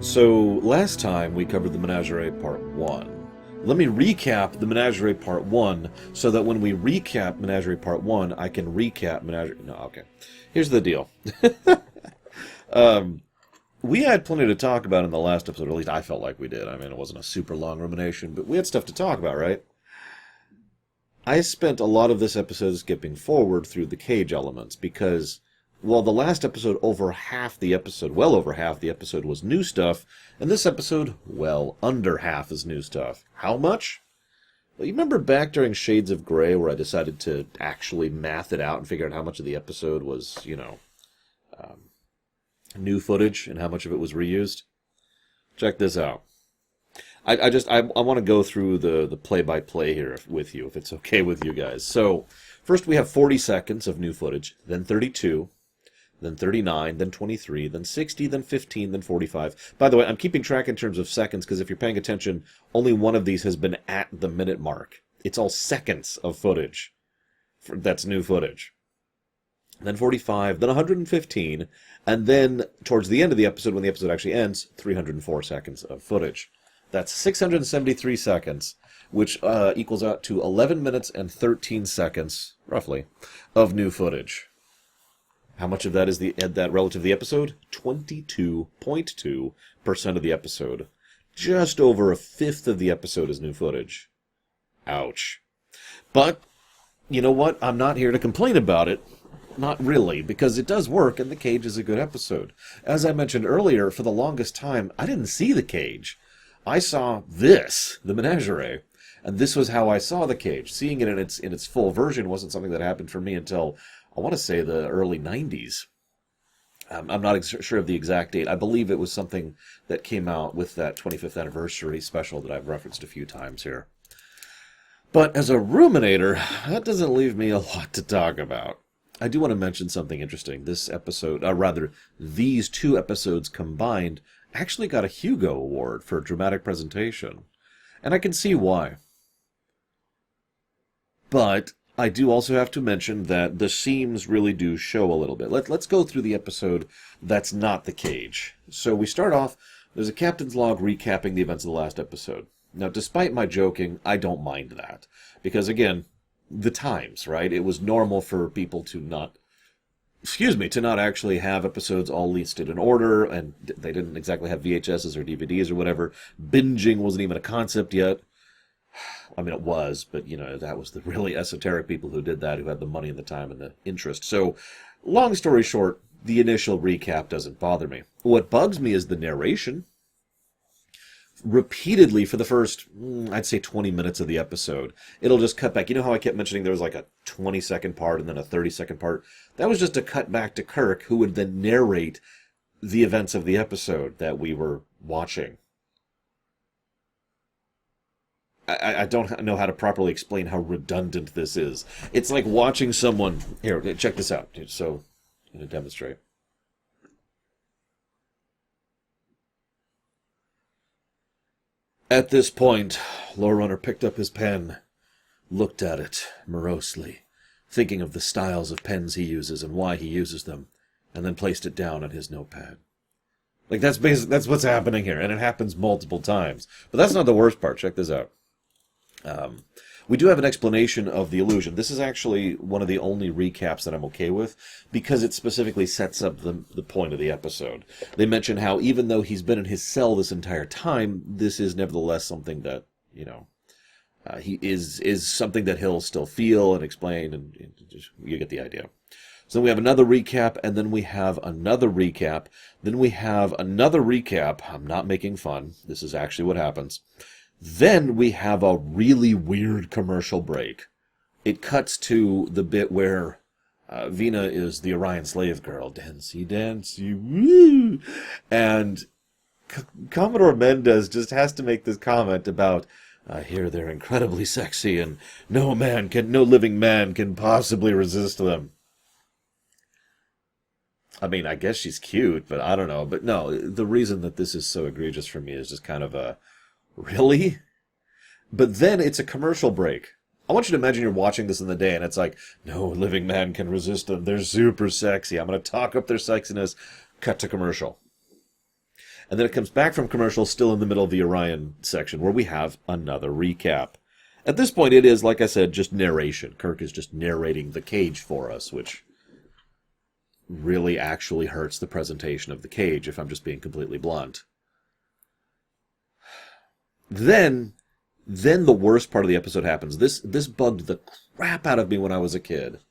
So, last time we covered the Menagerie Part 1. Let me recap the Menagerie Part 1 so that when we recap Menagerie Part 1, I can recap Menagerie... No, okay. Here's the deal. We had plenty to talk about in the last episode, or at least I felt like we did. I mean, it wasn't a super long rumination, but we had stuff to talk about, right? I spent a lot of this episode skipping forward through the cage elements because... well, the last episode, well over half the episode was new stuff, and this episode, well, under half is new stuff. How much? Well, you remember back during Shades of Grey where I decided to actually math it out and figure out how much of the episode was, new footage and how much of it was reused? Check this out. I want to go through the play-by-play here with you, if it's okay with you guys. So, first we have 40 seconds of new footage, then 32, then 39, then 23, then 60, then 15, then 45. By the way, I'm keeping track in terms of seconds because if you're paying attention, only one of these has been at the minute mark. It's all seconds of footage. That's new footage. Then 45, then 115, and then towards the end of the episode, when the episode actually ends, 304 seconds of footage. That's 673 seconds, which equals out to 11 minutes and 13 seconds, roughly, of new footage. How much of that is that relative to the episode? 22.2% of the episode. Just over a fifth of the episode is new footage. Ouch. But, you know what? I'm not here to complain about it. Not really, because it does work, and The Cage is a good episode. As I mentioned earlier, for the longest time, I didn't see The Cage. I saw this, the Menagerie, and this was how I saw The Cage. Seeing it in its full version wasn't something that happened for me until, I want to say, the early 90s. I'm not sure of the exact date. I believe it was something that came out with that 25th anniversary special that I've referenced a few times here. But as a ruminator, that doesn't leave me a lot to talk about. I do want to mention something interesting. This episode, these two episodes combined actually got a Hugo Award for dramatic presentation. And I can see why. But I do also have to mention that the seams really do show a little bit. Let's go through the episode that's not The Cage. So we start off, there's a captain's log recapping the events of the last episode. Now, despite my joking, I don't mind that. Because, again, the times, right? It was normal for people to not actually have episodes all listed in order, and they didn't exactly have VHSs or DVDs or whatever. Binging wasn't even a concept yet. I mean, it was, but, that was the really esoteric people who did that, who had the money and the time and the interest. So, long story short, the initial recap doesn't bother me. What bugs me is the narration. Repeatedly for the first, I'd say 20 minutes of the episode, it'll just cut back. You know how I kept mentioning there was like a 20-second part and then a 30-second part? That was just a cut back to Kirk, who would then narrate the events of the episode that we were watching. I don't know how to properly explain how redundant this is. It's like watching someone... Here, check this out. So, I'm going to demonstrate. At this point, Lowrunner picked up his pen, looked at it morosely, thinking of the styles of pens he uses and why he uses them, and then placed it down on his notepad. Like, that's what's happening here, and it happens multiple times. But that's not the worst part. Check this out. We do have an explanation of the illusion. This is actually one of the only recaps that I'm okay with, because it specifically sets up the point of the episode. They mention how even though he's been in his cell this entire time, this is nevertheless something that, he is something that he'll still feel and explain, and you get the idea. So then we have another recap, and then we have another recap, then we have another recap. I'm not making fun. This is actually what happens. Then we have a really weird commercial break. It cuts to the bit where Vina is the Orion slave girl. Dancy, dancy, woo! And Commodore Mendez just has to make this comment about, I hear they're incredibly sexy and no living man can possibly resist them. I mean, I guess she's cute, but I don't know. But no, the reason that this is so egregious for me is just kind of a... Really? But then it's a commercial break. I want you to imagine you're watching this in the day and it's like, no living man can resist them. They're super sexy. I'm going to talk up their sexiness. Cut to commercial. And then it comes back from commercial, still in the middle of the Orion section, where we have another recap. At this point, it is, like I said, just narration. Kirk is just narrating the cage for us, which really actually hurts the presentation of the cage, if I'm just being completely blunt. Then the worst part of the episode happens. This bugged the crap out of me when I was a kid.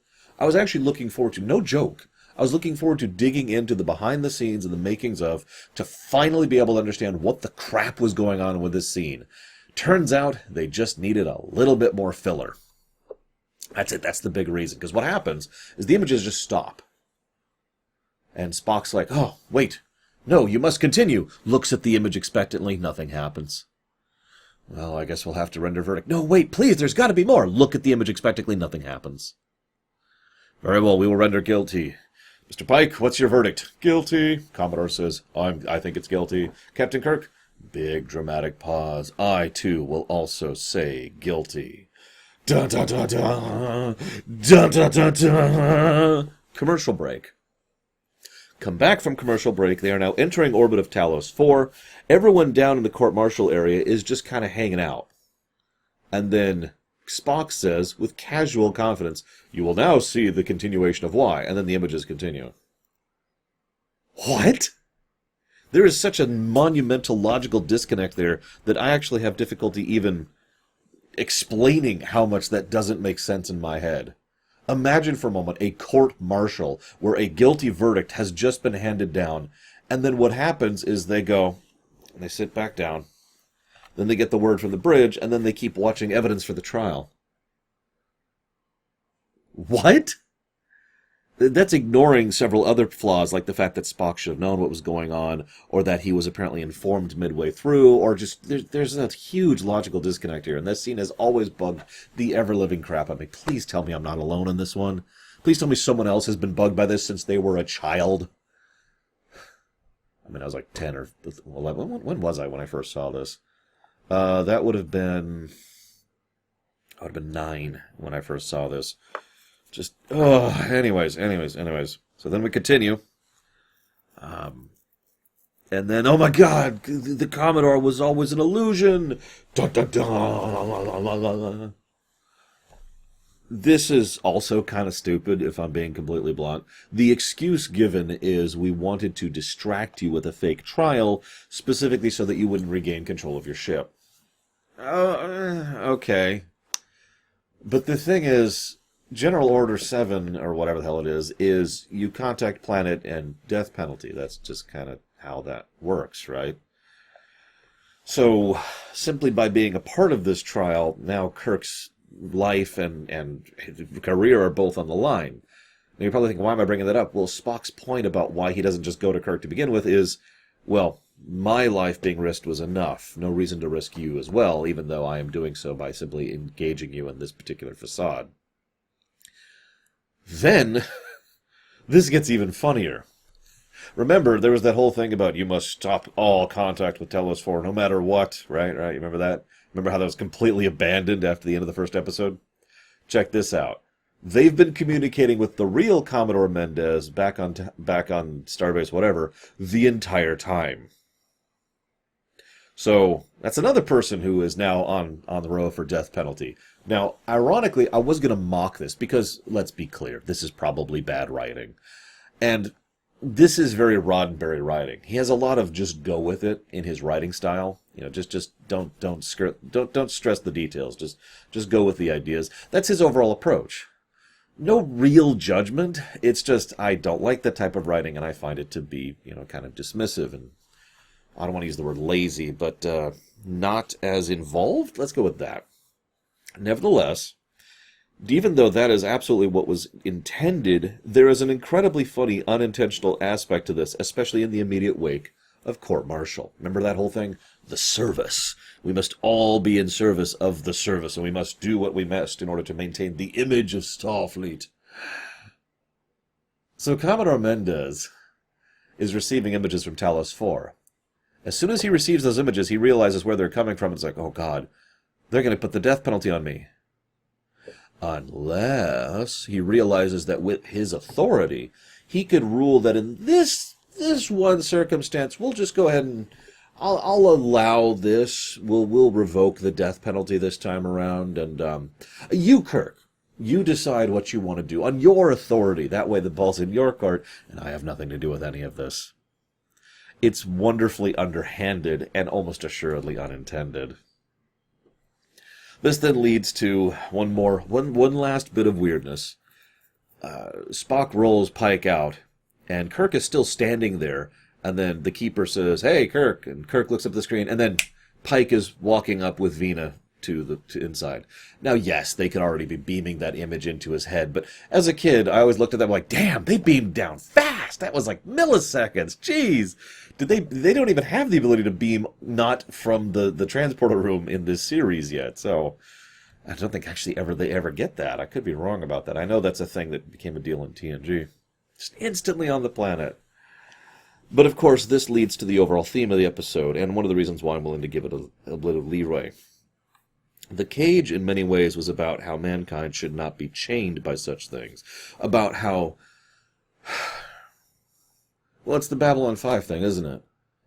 I was actually looking forward to, no joke, I was looking forward to digging into the behind the scenes and the makings of, to finally be able to understand what the crap was going on with this scene. Turns out they just needed a little bit more filler. That's it. That's the big reason. Because what happens is the images just stop. And Spock's like, oh, wait. No, you must continue. Looks at the image expectantly. Nothing happens. Well, I guess we'll have to render verdict. No, wait, please, there's got to be more. Look at the image expectantly. Nothing happens. Very well, we will render guilty. Mr. Pike, what's your verdict? Guilty. Commodore says, I think it's guilty. Captain Kirk? Big dramatic pause. I, too, will also say guilty. Dun dun dun dun. Dun dun dun dun. Commercial break. Come back from commercial break. They are now entering orbit of Talos 4. Everyone down in the court-martial area is just kind of hanging out. And then Spock says, with casual confidence, you will now see the continuation of Y. And then the images continue. What? There is such a monumental logical disconnect there that I actually have difficulty even explaining how much that doesn't make sense in my head. Imagine for a moment a court-martial where a guilty verdict has just been handed down, and then what happens is they go, and they sit back down, then they get the word from the bridge, and then they keep watching evidence for the trial. What? That's ignoring several other flaws, like the fact that Spock should have known what was going on, or that he was apparently informed midway through, or just, there's a huge logical disconnect here, and this scene has always bugged the ever-living crap out of me. Please tell me I'm not alone in this one. Please tell me someone else has been bugged by this since they were a child. I mean, I was like 10 or 11. When was I when I first saw this? That would have been... I would have been 9 when I first saw this. Just, anyways. So then we continue. And then, oh my god, the Commodore was always an illusion. Dun, dun, dun. This is also kind of stupid, if I'm being completely blunt. The excuse given is we wanted to distract you with a fake trial, specifically so that you wouldn't regain control of your ship. Okay. But the thing is, General Order 7, or whatever the hell it is you contact planet and death penalty. That's just kind of how that works, right? So, simply by being a part of this trial, now Kirk's life and career are both on the line. Now you're probably thinking, why am I bringing that up? Well, Spock's point about why he doesn't just go to Kirk to begin with is, well, my life being risked was enough. No reason to risk you as well, even though I am doing so by simply engaging you in this particular facade. Then, this gets even funnier. Remember, there was that whole thing about you must stop all contact with Talos 4 no matter what, right? You remember that? Remember how that was completely abandoned after the end of the first episode? Check this out. They've been communicating with the real Commodore Mendez back on Starbase, whatever, the entire time. So, that's another person who is now on the row for death penalty. Now, ironically, I was going to mock this because, let's be clear, this is probably bad writing. And this is very Roddenberry writing. He has a lot of just go with it in his writing style. You know, just don't stress the details. Just go with the ideas. That's his overall approach. No real judgment. It's just I don't like that type of writing, and I find it to be, kind of dismissive and I don't want to use the word lazy, but not as involved. Let's go with that. Nevertheless, even though that is absolutely what was intended, there is an incredibly funny unintentional aspect to this, especially in the immediate wake of court-martial. Remember that whole thing? The service. We must all be in service of the service, and we must do what we must in order to maintain the image of Starfleet. So Commodore Mendez is receiving images from Talos 4. As soon as he receives those images, he realizes where they're coming from. It's like, oh God, they're going to put the death penalty on me. Unless he realizes that with his authority, he could rule that in this this one circumstance, we'll just go ahead and I'll allow this. We'll revoke the death penalty this time around. And you, Kirk, you decide what you want to do on your authority. That way the ball's in your court, and I have nothing to do with any of this. It's wonderfully underhanded and almost assuredly unintended. This then leads to one last bit of weirdness. Spock rolls Pike out, and Kirk is still standing there, and then the keeper says, "Hey, Kirk," and Kirk looks up at the screen, and then Pike is walking up with Vina to inside. Now, yes, they could already be beaming that image into his head, but as a kid, I always looked at them like, damn, they beamed down fast! That was like milliseconds! Jeez! They don't even have the ability to beam not from the transporter room in this series yet, so I don't think actually they ever get that. I could be wrong about that. I know that's a thing that became a deal in TNG. Just instantly on the planet. But of course, this leads to the overall theme of the episode, and one of the reasons why I'm willing to give it a bit of leeway. The Cage, in many ways, was about how mankind should not be chained by such things. About how... Well, it's the Babylon 5 thing, isn't it?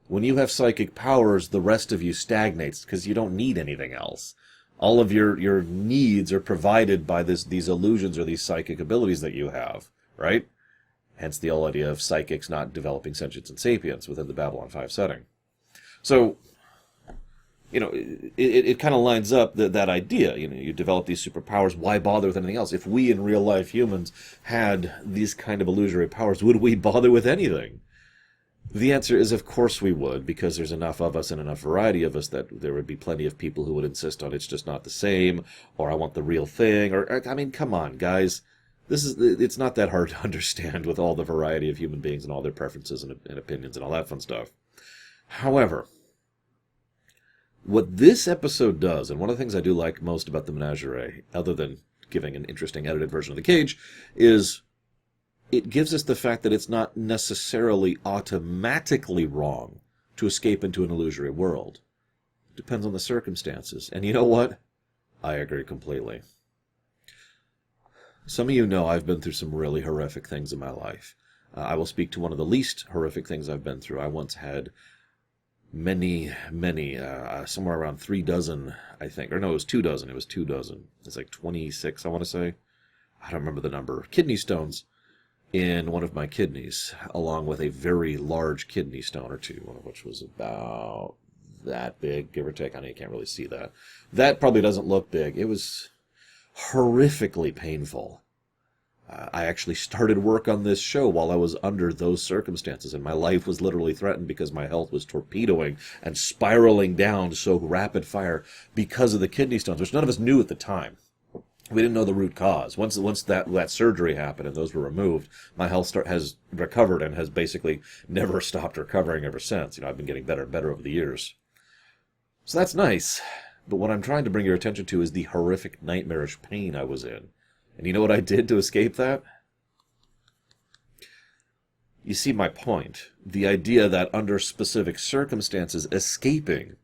When you have psychic powers, the rest of you stagnates, because you don't need anything else. All of your needs are provided by these illusions or these psychic abilities that you have, right? Hence the whole idea of psychics not developing sentience and sapience within the Babylon 5 setting. So... it kind of lines up that idea. You develop these superpowers, why bother with anything else? If we in real life humans had these kind of illusory powers, would we bother with anything? The answer is, of course we would, because there's enough of us and enough variety of us that there would be plenty of people who would insist on it's just not the same, or I want the real thing, or, I mean, come on, guys. It's not that hard to understand with all the variety of human beings and all their preferences and opinions and all that fun stuff. However... what this episode does, and one of the things I do like most about the Menagerie, other than giving an interesting edited version of the Cage, is it gives us the fact that it's not necessarily automatically wrong to escape into an illusory world. It depends on the circumstances. And you know what? I agree completely. Some of you know I've been through some really horrific things in my life. I will speak to one of the least horrific things I've been through. I once had... many, somewhere around 3 dozen, I think. Or no, it was 2 dozen. It was 2 dozen. It's like 26, I want to say. I don't remember the number. Kidney stones in one of my kidneys, along with a very large kidney stone or two, one of which was about that big, give or take. I know you can't really see that. That probably doesn't look big. It was horrifically painful. I actually started work on this show while I was under those circumstances, and my life was literally threatened because my health was torpedoing and spiraling down so rapid fire because of the kidney stones, which none of us knew at the time. We didn't know the root cause. Once that surgery happened and those were removed, my health has recovered and has basically never stopped recovering ever since. I've been getting better and better over the years. So that's nice. But what I'm trying to bring your attention to is the horrific, nightmarish pain I was in. And you know what I did to escape that? You see my point. The idea that under specific circumstances, escaping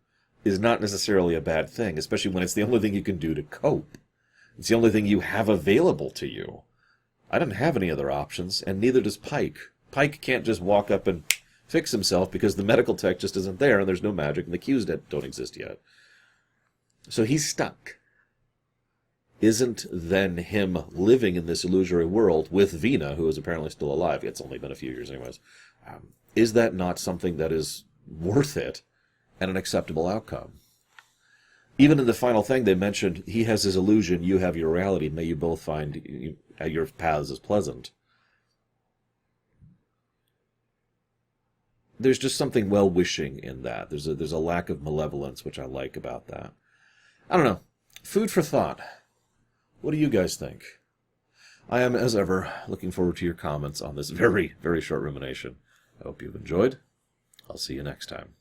is not necessarily a bad thing, especially when it's the only thing you can do to cope. It's the only thing you have available to you. I didn't have any other options, and neither does Pike. Pike can't just walk up and fix himself because the medical tech just isn't there, and there's no magic, and the cues don't exist yet. So he's stuck. Isn't then him living in this illusory world with Vina, who is apparently still alive, it's only been a few years anyways, is that not something that is worth it and an acceptable outcome? Even in the final thing they mentioned, he has his illusion, you have your reality, may you both find your paths as pleasant. There's just something well-wishing in that. There's a lack of malevolence, which I like about that. I don't know. Food for thought. What do you guys think? I am, as ever, looking forward to your comments on this very, very short rumination. I hope you've enjoyed. I'll see you next time.